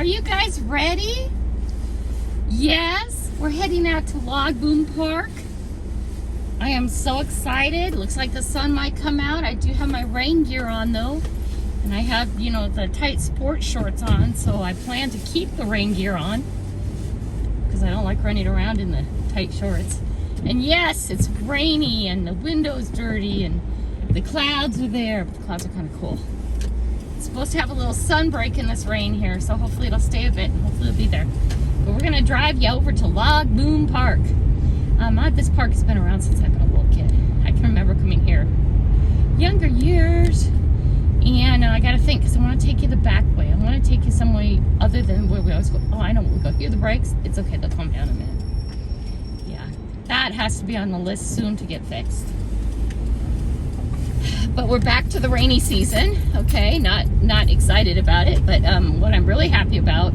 you guys ready? Yes, we're heading out to Log Boom Park. I am so excited. Looks like the sun might come out. I do have my rain gear on though. And I have, you know, the tight sport shorts on, so I plan to keep the rain gear on because I don't like running around in the tight shorts. And yes, it's rainy and the window's dirty and the clouds are there, but the clouds are kind of cool. It's supposed to have a little sun break in this rain here, so hopefully it'll stay a bit and hopefully it'll be there. But we're gonna drive you over to Log Boom Park. This park has been around since I've been a little kid. I can remember coming here younger years. And I gotta think, because I want to take you the back way. I want to take you some way other than where we always go. Oh, I know where we go. Hear the brakes? It's okay, they'll calm down in a minute. Yeah, that has to be on the list soon to get fixed. But we're back to the rainy season. Okay, not excited about it, but what I'm really happy about,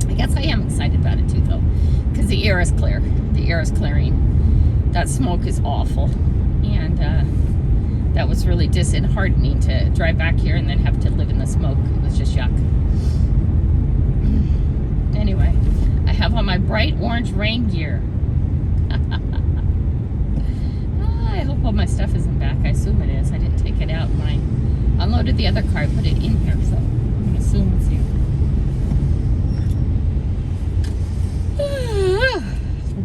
I guess I am excited about it too, though, because the air is clear. The air is clearing. That smoke is awful, and that was really disheartening to drive back here and then have to live in the smoke. It was just yuck. Anyway, I have on my bright orange rain gear. I hope all my stuff isn't back. I assume it is. I didn't take it out when I unloaded the other car. I put it in here, so I'm going to assume it's here.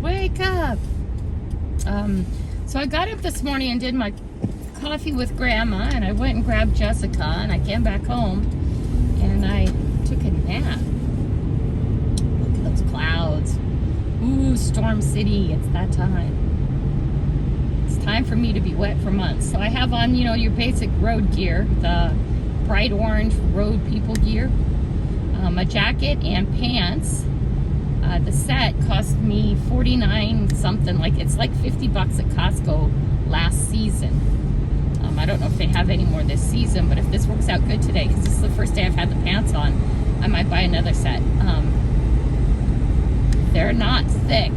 Wake up. So I got up this morning and did my coffee with Grandma, and I went and grabbed Jessica, and I came back home and I took a nap. Look at those clouds. Ooh, Storm City, it's that time. It's time for me to be wet for months. So I have on, you know, your basic road gear, the bright orange road people gear, a jacket and pants. The set cost me $49 something, like it's like $50 at Costco last season. I don't know if they have any more this season, but if this works out good today, because this is the first day I've had the pants on, I might buy another set. They're not thick,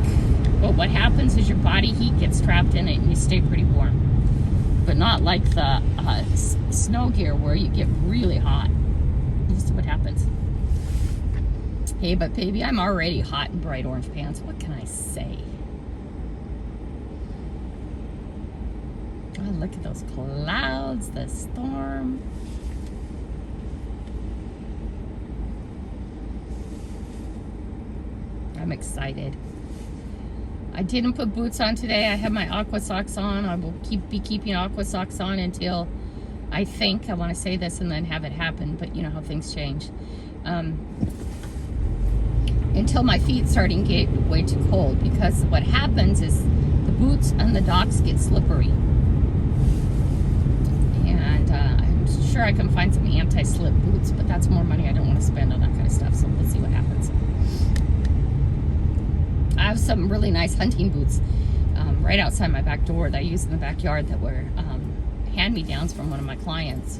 but what happens is your body heat gets trapped in it and you stay pretty warm. But not like the snow gear where you get really hot. We'll see what happens. Hey, but baby, I'm already hot in bright orange pants. What can I say? Oh, look at those clouds, the storm. I'm excited. I didn't put boots on today. I have my aqua socks on. I will be keeping aqua socks on until I think, I want to say this and then have it happen, but you know how things change. Until my feet starting to get way too cold, because what happens is the boots on the docks get slippery. And I'm sure I can find some anti-slip boots, but that's more money I don't want to spend on that kind of stuff, so let's see what happens. I have some really nice hunting boots right outside my back door that I use in the backyard that were hand-me-downs from one of my clients.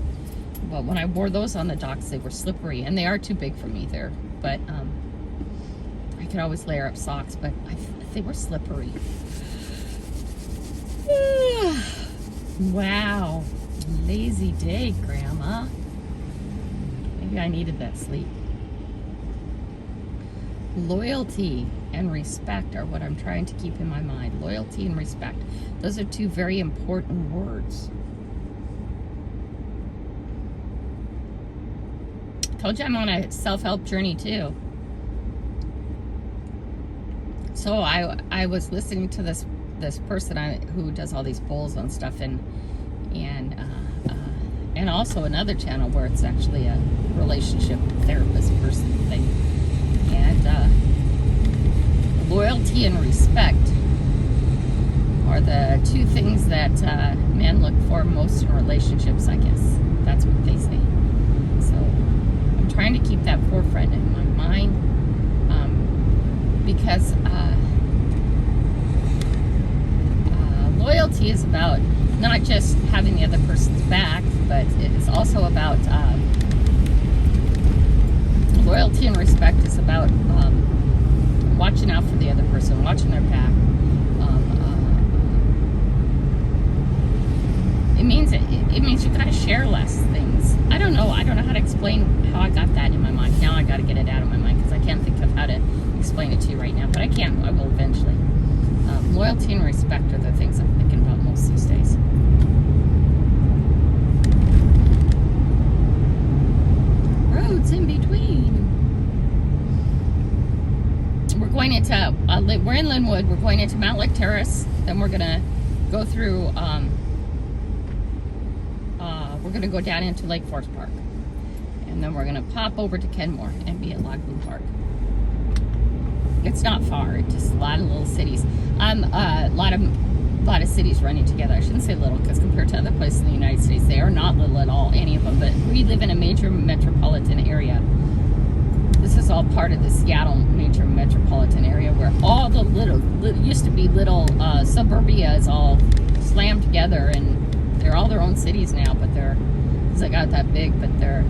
But when I wore those on the docks, they were slippery, and they are too big for me there. But I could always layer up socks, but they were slippery. Wow. Lazy day, Grandma. Maybe I needed that sleep. Loyalty and respect are what I'm trying to keep in my mind. Loyalty and respect. Those are two very important words. Told you I'm on a self-help journey too. So I was listening to this person who does all these polls on stuff, and also another channel where it's actually a relationship therapist person thing. And loyalty and respect are the two things that men look for most in relationships, I guess. That's what they say. So I'm trying to keep that forefront in my mind, because loyalty is about not just having the other person's back, but it is also about loyalty and respect is about watching out for the other person, watching their back. It means you gotta share less things. I don't know how to explain how I got that in my mind. Now I gotta get it out of my mind. I can. I will eventually. Loyalty and respect are the things I'm thinking about most these days. Roads in between. We're going into, we're in Lynnwood. We're going into Mount Lake Terrace. Then we're going to go through, we're going to go down into Lake Forest Park. And then we're going to pop over to Kenmore and be at Lagoon Park. It's not far. It's just a lot of little cities. A lot of cities running together. I shouldn't say little, because compared to other places in the United States, they are not little at all, any of them. But we live in a major metropolitan area. This is all part of the Seattle major metropolitan area, where all the little used to be little suburbia is all slammed together, and they're all their own cities now. But they're, because they got that big, but they're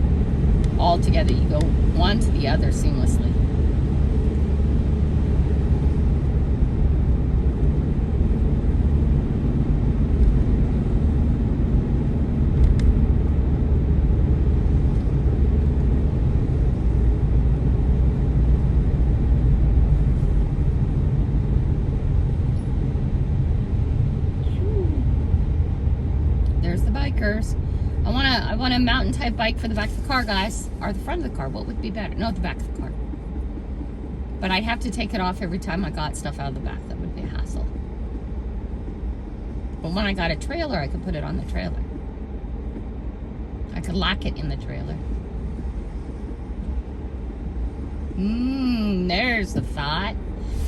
all together. You go one to the other seamlessly. I want a mountain type bike for the back of the car, guys, or the front of the car. What would be better? No, the back of the car. But I'd have to take it off every time I got stuff out of the back. That would be a hassle. But when I got a trailer, I could put it on the trailer. I could lock it in the trailer. There's the thought.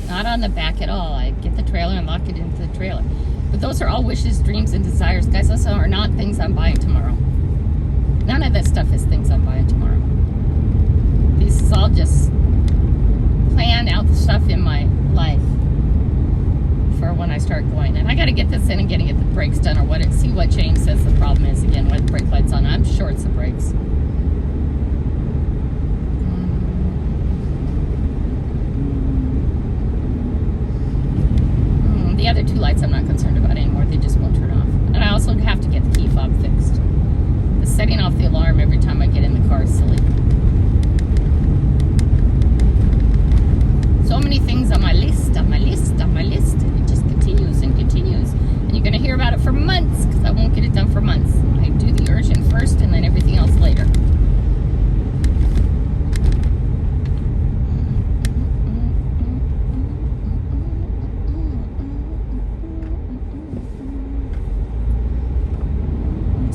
Not on the back at all. I get the trailer and lock it into the trailer. But those are all wishes, dreams, and desires. Guys, those are not things I'm buying tomorrow. None of this stuff is things I'm buying tomorrow. This is all just planned out stuff in my life for when I start going. And I got to get this in and get the brakes done, or what it, see what James says the problem is again, why the brake light's on. I'm sure it's the brakes. The other two lights I'm not concerned about anymore. They just won't turn off. And I also have to get the key fob fixed. The setting off the alarm every time I get in the car is silly. So many things on my list, on my list, on my list. And it just continues and continues. And you're going to hear about it for months, because I won't get it done for months. I do the urgent first and then everything else later.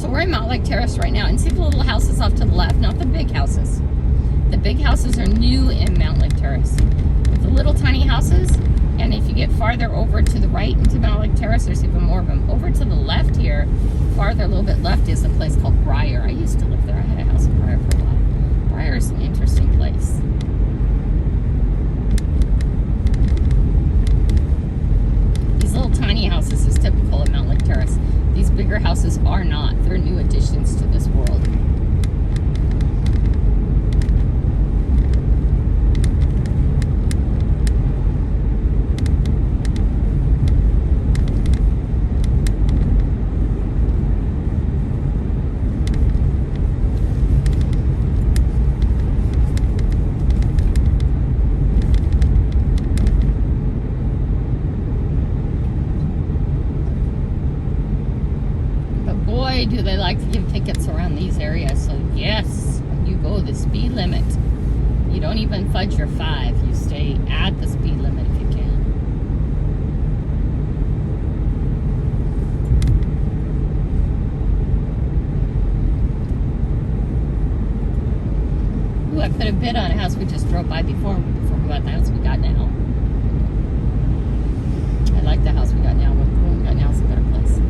We're in Mount Lake Terrace right now, and see the little houses off to the left, not the big houses. The big houses are new in Mount Lake Terrace. But the little tiny houses, and if you get farther over to the right into Mount Lake Terrace, there's even more of them. Over to the left here, farther a little bit left, is a place called Briar. I used to live there. I had a house in Briar for a while. Briar is an interesting place. These little tiny houses is typical of Mount Lake Terrace. These bigger houses are not. They're new additions to this world. Do they like to give tickets around these areas? So yes, you go the speed limit. You don't even fudge your 5. You stay at the speed limit if you can. Ooh, I put a bid on a house we just drove by before we bought the house we got now. I like the house we got now. What we got now is a better place.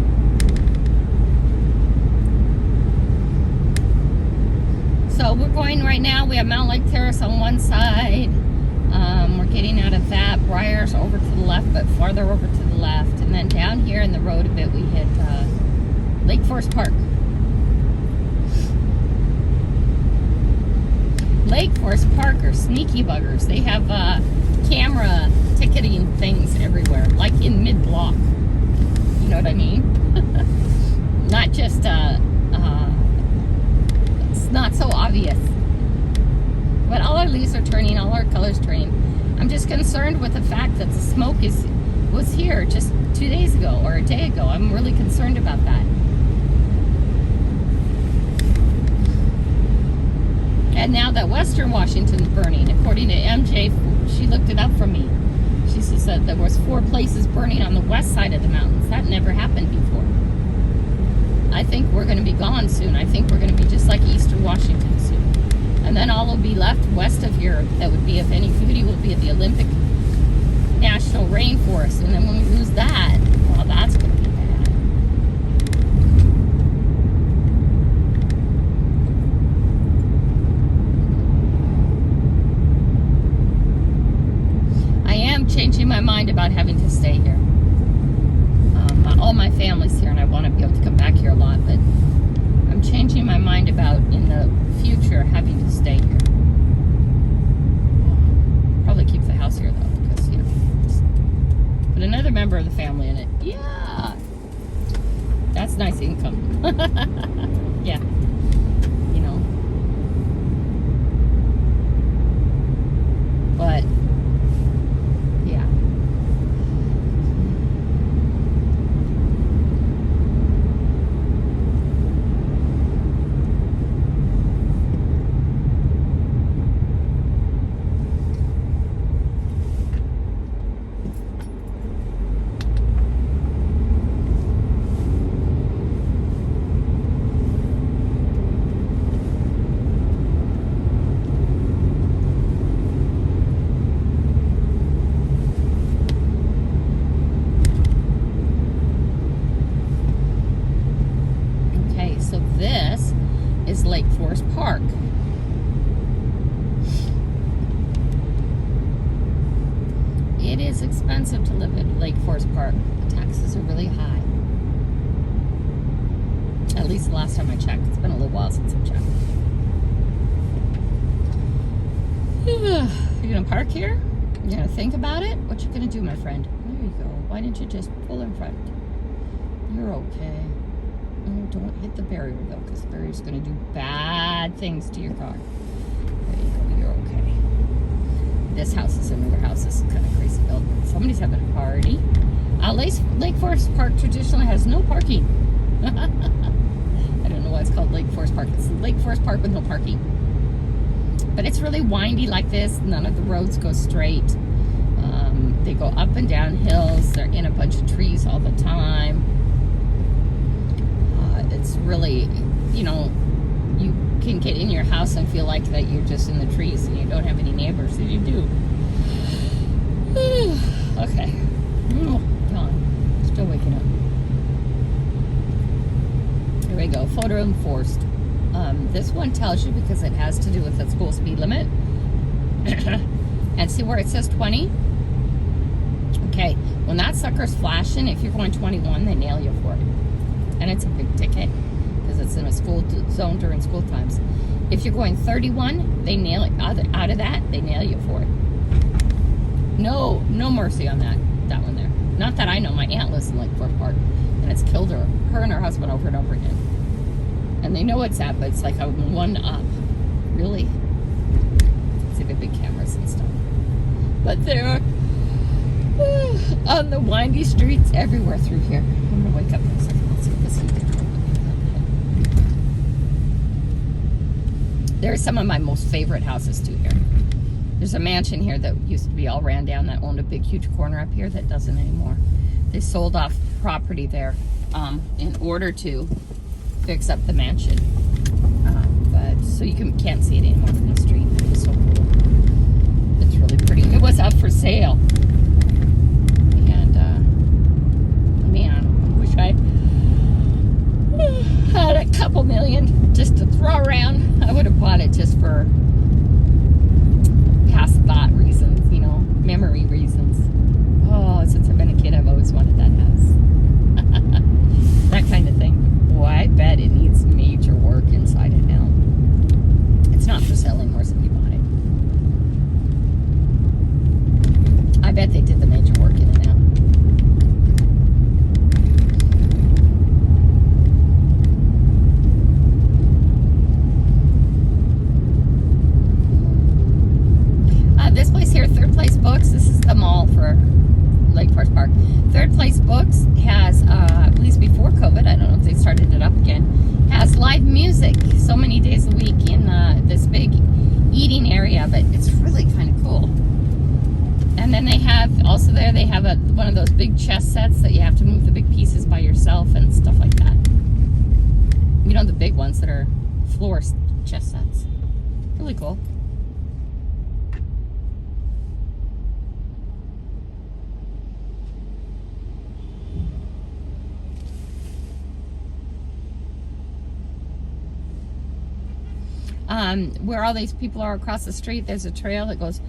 So we're going right now. We have Mount Lake Terrace on one side. We're getting out of that. Briar's over to the left, but farther over to the left. And then down here in the road a bit, we hit Lake Forest Park. Lake Forest Park are sneaky buggers. They have camera ticketing things everywhere, like in mid-block. You know what I mean? Not just it's not so obvious. But all our leaves are turning, all our colors turning. I'm just just concerned with the fact that the smoke was here just 2 days ago or a day ago. I'm really concerned about that. And now that Western Washington's burning, according to MJ, she looked it up for me. She said there was 4 places burning on the west side of the mountains. That never happened before. I think we're going to be gone soon. I think we're going to be just like Eastern Washington soon. And then all will be left west of here that would be of any beauty will be at the Olympic National Rainforest. And then when we lose that, well, that's going to be bad. I am changing my mind about having to stay here. All my family's here and I want to be able to come back here a lot, but I'm changing my mind about in the future having to stay here. Probably keep the house here though, because just put another member of the family in it. Yeah, that's nice income. Yeah, but yeah. This is Lake Forest Park. It is expensive to live at Lake Forest Park. The taxes are really high. At least the last time I checked. It's been a little while since I checked. You're gonna park here? You're gonna think about it? What you gonna do, my friend? There you go. Why didn't you just pull in front? You're okay. Oh, don't hit the barrier though, because the barrier's going to do bad things to your car. There you go, you're okay. This house is a newer house. This is kind of crazy built. Somebody's having a party. Lake Forest Park traditionally has no parking. I don't know why it's called Lake Forest Park. It's Lake Forest Park with no parking. But it's really windy like this. None of the roads go straight. They go up and down hills. They're in a bunch of trees all the time. It's really, you can get in your house and feel like that you're just in the trees and you don't have any neighbors, and you do. Okay. Dawn. Still waking up. Here we go. Photo enforced. This one tells you because it has to do with the school speed limit. And see where it says 20? Okay. When that sucker's flashing, if you're going 21, they nail you for it. And it's a big ticket because it's in a school zone during school times. If you're going 31, they nail it. Out of that, they nail you for it. No mercy on that one there. Not that I know. My aunt lives in Lake Forest Park, and it's killed her and her husband over and over again. And they know it's that, but it's like a one up. Really? See the big cameras and stuff. But there are on the windy streets everywhere through here. I'm gonna wake up for a second. Let's see what this is. There's some of my most favorite houses too here. There's a mansion here that used to be all ran down that owned a big huge corner up here that doesn't anymore. They sold off property there in order to fix up the mansion. But so you can't see it anymore from the street. It's so cool. It's really pretty. It was up for sale. Man, I wish I had a couple million just to throw around. I would have bought it just for past thought reasons, memory reasons. Oh, since I've been a kid, I've always wanted that house. That kind of thing. Boy, I bet it needs major work inside it now. It's not for sale anymore, somebody bought it. I bet they did the major work in it now. This place here, Third Place Books, this mall for Lake Forest Park. Third Place Books has, at least before COVID, I don't know if they started it up again, has live music so many days a week in this big eating area, but it's really kind of cool. And then they have, also there, they have one of those big chess sets that you have to move the big pieces by yourself and stuff like that. You know, the big ones that are floor chess sets. Really cool. Where all these people are across the street, there's a trail that goes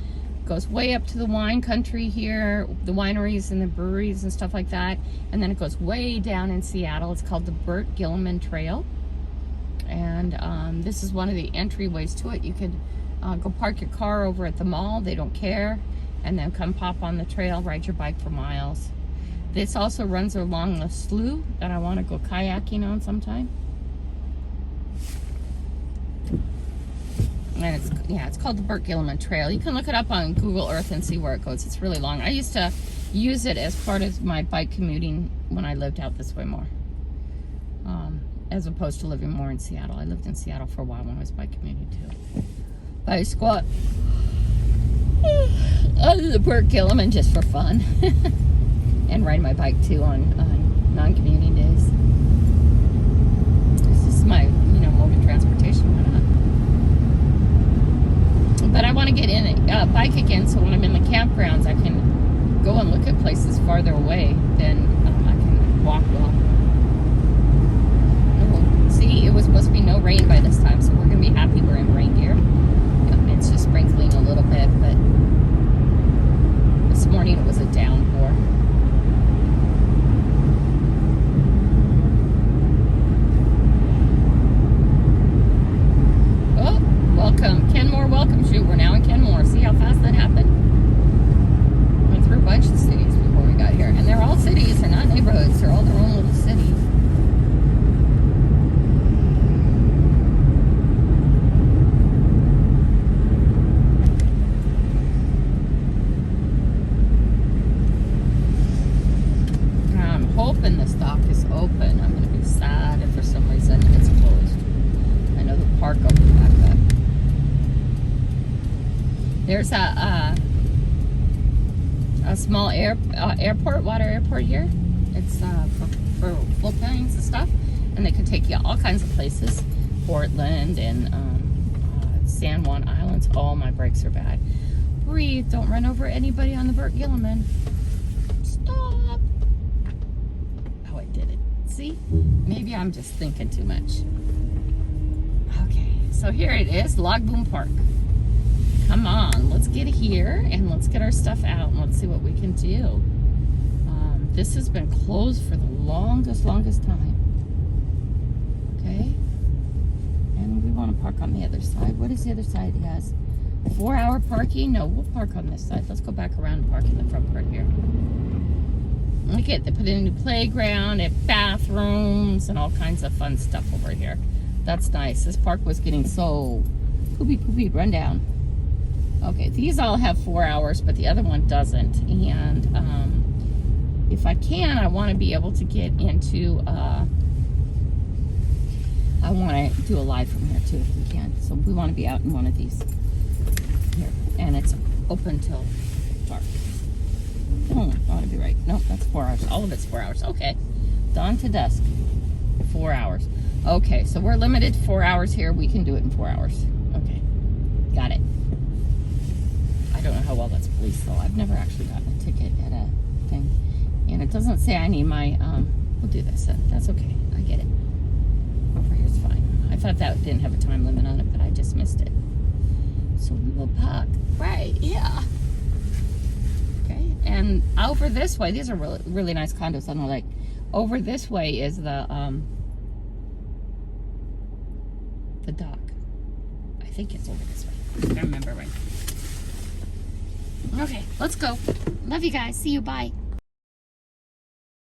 way up to the wine country here, the wineries and the breweries and stuff like that, and then it goes way down in Seattle. It's called the Burt Gilliman Trail, and this is one of the entryways to it. You could go park your car over at the mall, they don't care, and then come pop on the trail, ride your bike for miles. This also runs along the slough that I want to go kayaking on sometime. And it's called the Burt Gilliman Trail. You can look it up on Google Earth and see where it goes. It's really long. I used to use it as part of my bike commuting when I lived out this way more, as opposed to living more in Seattle. I lived in Seattle for a while when I was bike commuting too. But I squat under the Burt Gilliman just for fun, and ride my bike too on non-commuting days. This is my mode of transportation. Why not? But I want to get in a bike again, so when I'm in the campgrounds, I can go and look at places farther away than I can walk well. We'll see, it was supposed to be no rain by this time, so we're going to be happy we're in rain gear. It's just sprinkling a little bit, but this morning it was a downpour. Welcome, Kenmore welcome shoot. We're now in Kenmore. See how fast that happened? Went through a bunch of cities before we got here. And they're all cities, they're not neighborhoods, they're all their own little cities. I'm hoping this dock is open. I'm going to be sad if for some reason it's closed. I know the park opened back up. There's a small airport, water airport here. It's for float planes and stuff, and they can take you all kinds of places. Portland and San Juan Islands. Oh, my brakes are bad. Breathe. Don't run over anybody on the Burt Gilliman. Stop. Oh, I did it. See? Maybe I'm just thinking too much. Okay, so here it is, Log Boom Park. Come on, let's get here and let's get our stuff out and let's see what we can do. This has been closed for the longest time. Okay, and we want to park on the other side. What is the other side? It has 4-hour parking. No, we'll park on this side. Let's go back around and park in the front part here. Look at, they put in a new playground and bathrooms and all kinds of fun stuff over here. That's nice. This park was getting so poopy run down. Okay, these all have 4 hours, but the other one doesn't. And if I can, I want to be able to get into, I want to do a live from here too, if we can. So we want to be out in one of these here. And it's open till dark. Oh, I want to be right. Nope, that's 4 hours. All of it's 4 hours. Okay, dawn to dusk, 4 hours. Okay, so we're limited to 4 hours here. We can do it in 4 hours. Okay, got it. I don't know how well that's policed though. I've never actually gotten a ticket at a thing. And it doesn't say I need my, we'll do this then. That's okay. I get it. Over here's fine. I thought that didn't have a time limit on it, but I just missed it. So we will park right here. Okay, and over this way, these are really nice condos on the lake. Over this way is the dock. I think it's over this way. I remember right. Okay, let's go. Love you guys. See you. Bye.